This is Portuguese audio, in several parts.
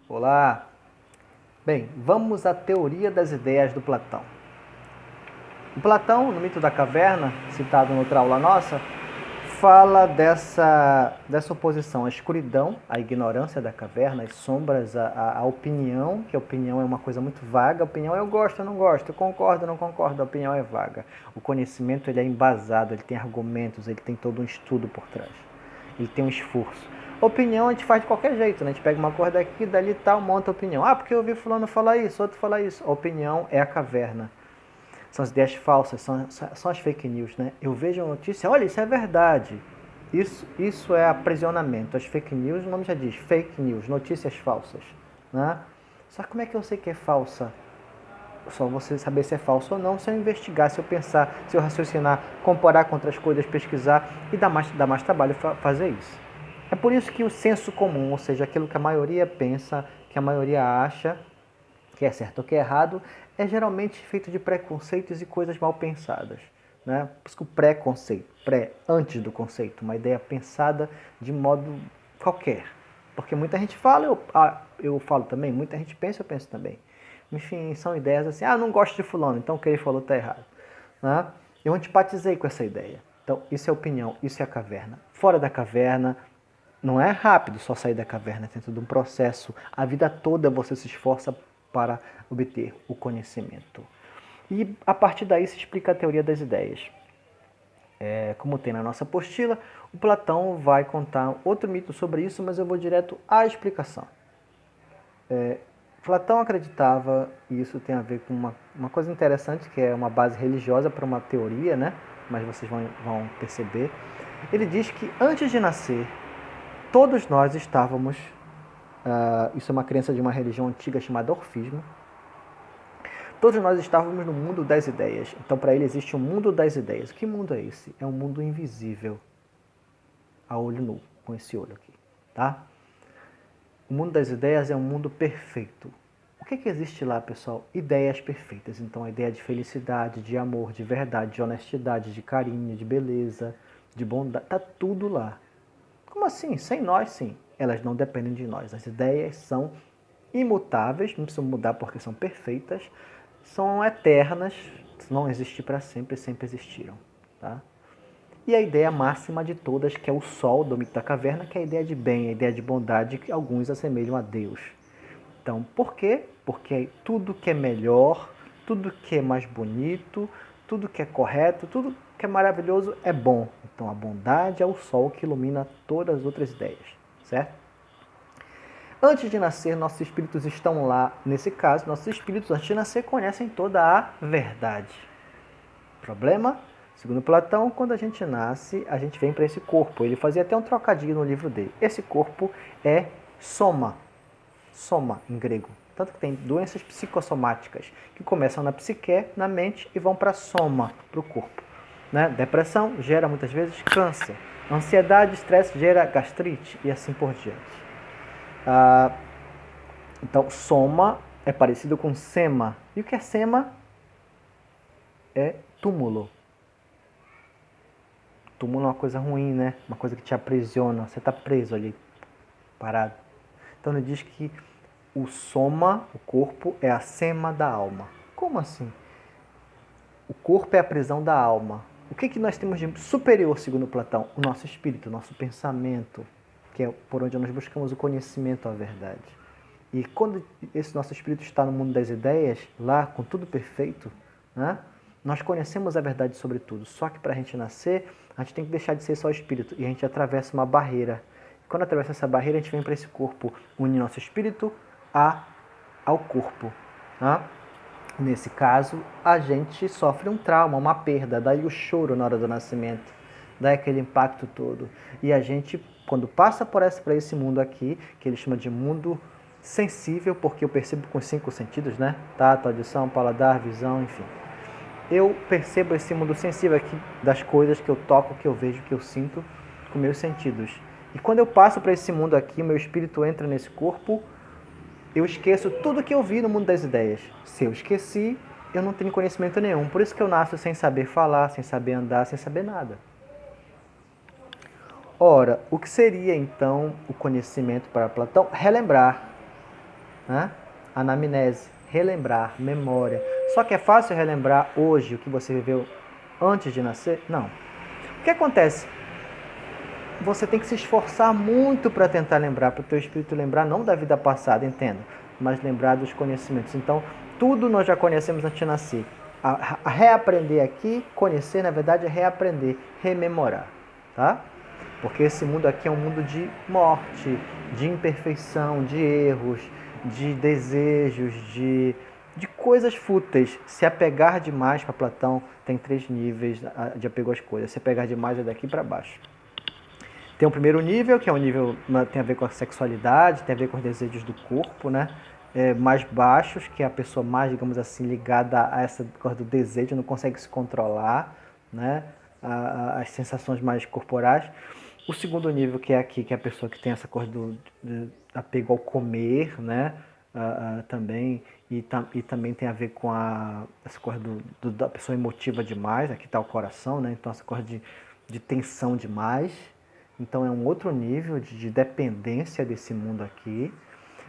Olá! Bem, vamos à teoria das ideias do Platão. O Platão, no mito da caverna, citado em outra aula nossa, fala dessa oposição à escuridão, à ignorância da caverna, às sombras, à opinião, que a opinião é uma coisa muito vaga. A opinião é eu gosto, eu não gosto, eu concordo, eu não concordo, a opinião é vaga. O conhecimento ele é embasado, ele tem argumentos, ele tem todo um estudo por trás. Ele tem um esforço. Opinião a gente faz de qualquer jeito, né? A gente pega uma coisa daqui, dali tal, monta a opinião. Ah, porque eu ouvi fulano falar isso, outro falar isso. A opinião é a caverna. São as ideias falsas, são as fake news, né? Eu vejo uma notícia, olha, isso é verdade. Isso é aprisionamento. As fake news, o nome já diz, fake news, notícias falsas, né? Só que como é que eu sei que é falsa? Só você saber se é falso ou não, se eu investigar, se eu pensar, se eu raciocinar, comparar com outras coisas, pesquisar, e dá mais trabalho fazer isso. É por isso que o senso comum, ou seja, aquilo que a maioria pensa, que a maioria acha, que é certo ou que é errado, é geralmente feito de preconceitos e coisas mal pensadas. Né? Por isso que o preconceito, antes do conceito, uma ideia pensada de modo qualquer. Porque muita gente fala, eu falo também, muita gente pensa, eu penso também. Enfim, são ideias assim, não gosto de fulano, então o que ele falou está errado. Né? Eu antipatizei com essa ideia. Então, isso é opinião, isso é a caverna. Fora da caverna, não é rápido só sair da caverna, tem todo um processo. A vida toda você se esforça para obter o conhecimento. E a partir daí se explica a teoria das ideias. Como tem na nossa apostila, o Platão vai contar outro mito sobre isso, mas eu vou direto à explicação. Platão acreditava, e isso tem a ver com uma coisa interessante, que é uma base religiosa para uma teoria, né? Mas vocês vão perceber. Ele diz que antes de nascer, todos nós estávamos, isso é uma crença de uma religião antiga chamada Orfismo, todos nós estávamos no mundo das ideias. Então, para ele, existe um mundo das ideias. Que mundo é esse? É um mundo invisível a olho nu, com esse olho aqui, tá? O mundo das ideias é um mundo perfeito. O que existe lá, pessoal? Ideias perfeitas. Então, a ideia de felicidade, de amor, de verdade, de honestidade, de carinho, de beleza, de bondade, tá tudo lá. Como assim? Sem nós, sim. Elas não dependem de nós. As ideias são imutáveis, não precisam mudar porque são perfeitas, são eternas, não existem para sempre, sempre existiram. Tá? E a ideia máxima de todas, que é o sol do mito da caverna, que é a ideia de bem, a ideia de bondade, que alguns assemelham a Deus. Então, por quê? Porque tudo que é melhor, tudo que é mais bonito, tudo que é correto, tudo que é maravilhoso é bom. Então, a bondade é o sol que ilumina todas as outras ideias, certo? Antes de nascer, nossos espíritos estão lá. Nesse caso, nossos espíritos, antes de nascer, conhecem toda a verdade. Problema? Segundo Platão, quando a gente nasce, a gente vem para esse corpo. Ele fazia até um trocadilho no livro dele. Esse corpo é soma. Soma, em grego. Tanto que tem doenças psicossomáticas que começam na psique, na mente, e vão para a soma, para o corpo. Né? Depressão gera muitas vezes câncer. Ansiedade, estresse gera gastrite e assim por diante. Então, soma é parecido com sema. E o que é sema? É túmulo. Túmulo é uma coisa ruim, né? Uma coisa que te aprisiona. Você está preso ali, parado. Então, ele diz que o soma, o corpo, é a sema da alma. Como assim? O corpo é a prisão da alma. O que nós temos de superior, segundo Platão? O nosso espírito, o nosso pensamento, que é por onde nós buscamos o conhecimento, a verdade. E quando esse nosso espírito está no mundo das ideias, lá com tudo perfeito, né, nós conhecemos a verdade sobre tudo. Só que para a gente nascer, a gente tem que deixar de ser só espírito e a gente atravessa uma barreira. Quando atravessa essa barreira, a gente vem para esse corpo, une nosso espírito ao corpo. Né? Nesse caso, a gente sofre um trauma, uma perda, daí o choro na hora do nascimento, daí aquele impacto todo. E a gente, quando passa para esse mundo aqui, que ele chama de mundo sensível, porque eu percebo com os 5 sentidos, né? Tato, audição, paladar, visão, enfim. Eu percebo esse mundo sensível aqui das coisas que eu toco, que eu vejo, que eu sinto com meus sentidos. E quando eu passo para esse mundo aqui, meu espírito entra nesse corpo, eu esqueço tudo que eu vi no mundo das ideias. Se eu esqueci, eu não tenho conhecimento nenhum. Por isso que eu nasço sem saber falar, sem saber andar, sem saber nada. Ora, o que seria então o conhecimento para Platão? Relembrar. né? Anamnese, relembrar, memória. Só que é fácil relembrar hoje o que você viveu antes de nascer? Não. O que acontece? Você tem que se esforçar muito para tentar lembrar, para o teu espírito lembrar não da vida passada, entenda, mas lembrar dos conhecimentos. Então, tudo nós já conhecemos antes de nascer. A reaprender aqui, conhecer, na verdade, é reaprender, rememorar, tá? Porque esse mundo aqui é um mundo de morte, de imperfeição, de erros, de desejos, de coisas fúteis. Se apegar demais, para Platão, tem 3 níveis de apego às coisas. Se apegar demais é daqui para baixo. Tem o primeiro nível, que é um nível tem a ver com a sexualidade, tem a ver com os desejos do corpo, né? Mais baixos, que é a pessoa mais, digamos assim, ligada a essa coisa do desejo, não consegue se controlar, né? As sensações mais corporais. O segundo nível, que é aqui, que é a pessoa que tem essa coisa do apego ao comer, né? Também, e também tem a ver com essa coisa da pessoa emotiva demais, aqui está o coração, né? Então essa coisa de tensão demais. Então é um outro nível de dependência desse mundo aqui.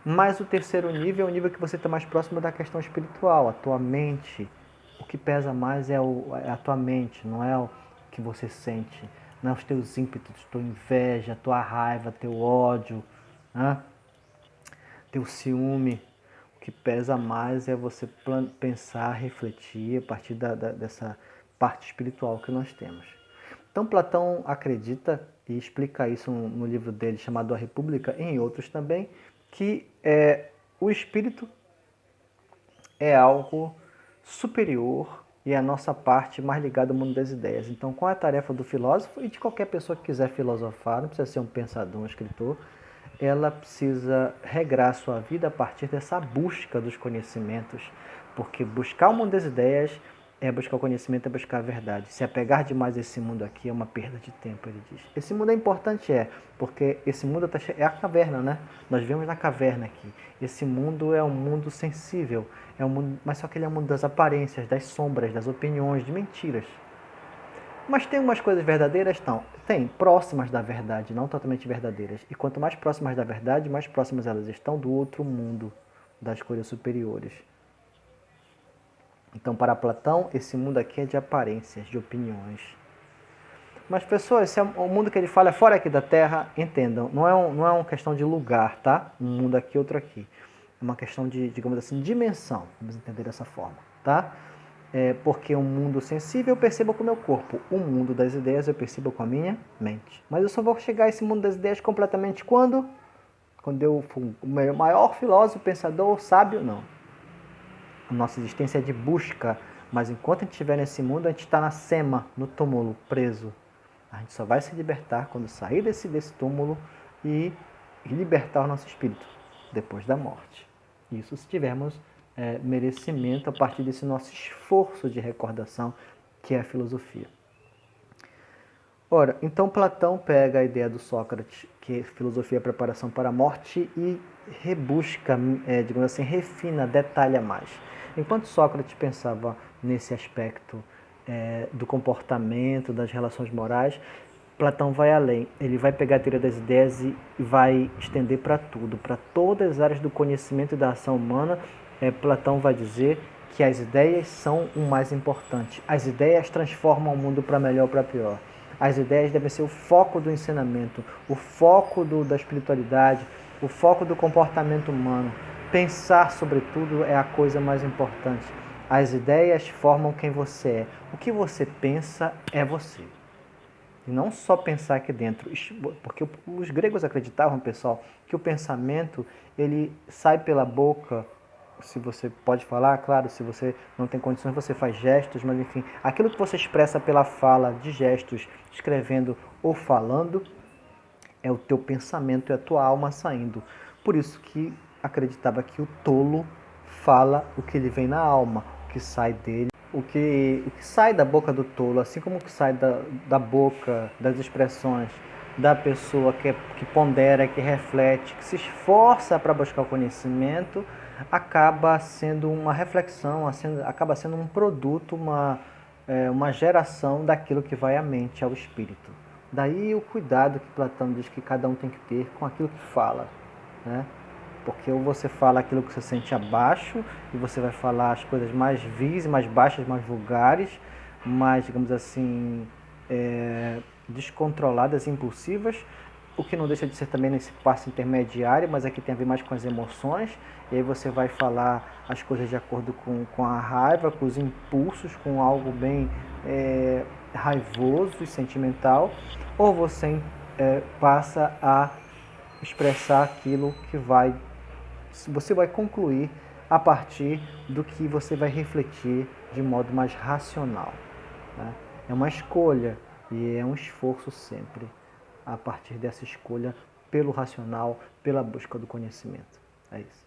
Mas o terceiro nível é o nível que você está mais próximo da questão espiritual, a tua mente. O que pesa mais é a tua mente, não é o que você sente, não é os teus ímpetos, tua inveja, tua raiva, teu ódio, né? Teu ciúme. O que pesa mais é você pensar, refletir a partir dessa parte espiritual que nós temos. Então Platão acredita e explica isso no livro dele chamado A República, e em outros também, que o espírito é algo superior e é a nossa parte mais ligada ao mundo das ideias. Então, qual é a tarefa do filósofo e de qualquer pessoa que quiser filosofar, não precisa ser um pensador, um escritor, ela precisa regrar a sua vida a partir dessa busca dos conhecimentos, porque buscar o mundo das ideias é buscar o conhecimento, é buscar a verdade. Se apegar demais a esse mundo aqui é uma perda de tempo, ele diz. Esse mundo é importante, porque esse mundo é a caverna, né? Nós vivemos na caverna aqui. Esse mundo é um mundo sensível, é um mundo, mas só que ele é um mundo das aparências, das sombras, das opiniões, de mentiras. Mas tem umas coisas verdadeiras? Não. Tem, próximas da verdade, não totalmente verdadeiras. E quanto mais próximas da verdade, mais próximas elas estão do outro mundo, das coisas superiores. Então, para Platão, esse mundo aqui é de aparências, de opiniões. Mas, pessoas, esse é o mundo que ele fala é fora aqui da Terra, entendam, não é uma questão de lugar, tá? Um mundo aqui, outro aqui. É uma questão de, digamos assim, dimensão, vamos entender dessa forma, tá? Porque um mundo sensível eu percebo com o meu corpo, o mundo das ideias eu percebo com a minha mente. Mas eu só vou chegar a esse mundo das ideias completamente quando? Quando eu for o maior filósofo, pensador, sábio? Não. A nossa existência é de busca, mas enquanto a gente estiver nesse mundo, a gente está na sema, no túmulo, preso. A gente só vai se libertar quando sair desse túmulo e libertar o nosso espírito, depois da morte. Isso se tivermos merecimento a partir desse nosso esforço de recordação, que é a filosofia. Ora, então Platão pega a ideia do Sócrates, que é filosofia é preparação para a morte, e rebusca, digamos assim, refina, detalha mais. Enquanto Sócrates pensava nesse aspecto do comportamento, das relações morais, Platão vai além. Ele vai pegar a teoria das ideias e vai estender para tudo, para todas as áreas do conhecimento e da ação humana. Platão vai dizer que as ideias são o mais importante. As ideias transformam o mundo para melhor ou para pior. As ideias devem ser o foco do ensinamento, o foco da espiritualidade, o foco do comportamento humano. Pensar sobre tudo é a coisa mais importante. As ideias formam quem você é. O que você pensa é você. E não só pensar aqui dentro. Porque os gregos acreditavam, pessoal, que o pensamento ele sai pela boca. Se você pode falar, claro, se você não tem condições, você faz gestos, mas enfim, aquilo que você expressa pela fala, de gestos, escrevendo ou falando, é o teu pensamento, é a tua alma saindo. Por isso que acreditava que o tolo fala o que lhe vem na alma, o que sai dele, o que sai da boca do tolo, assim como o que sai da boca, das expressões da pessoa que pondera, que reflete, que se esforça para buscar o conhecimento, acaba sendo uma reflexão, acaba sendo um produto, uma geração daquilo que vai à mente, ao espírito. Daí o cuidado que Platão diz que cada um tem que ter com aquilo que fala, né? Porque ou você fala aquilo que você sente abaixo, e você vai falar as coisas mais vis, mais baixas, mais vulgares, mais, digamos assim, descontroladas, impulsivas, o que não deixa de ser também nesse passo intermediário, mas aqui tem a ver mais com as emoções, e aí você vai falar as coisas de acordo com a raiva, com os impulsos, com algo bem raivoso e sentimental, ou você passa a expressar aquilo que você vai concluir a partir do que você vai refletir de modo mais racional. Né? É uma escolha e é um esforço sempre a partir dessa escolha pelo racional, pela busca do conhecimento. É isso.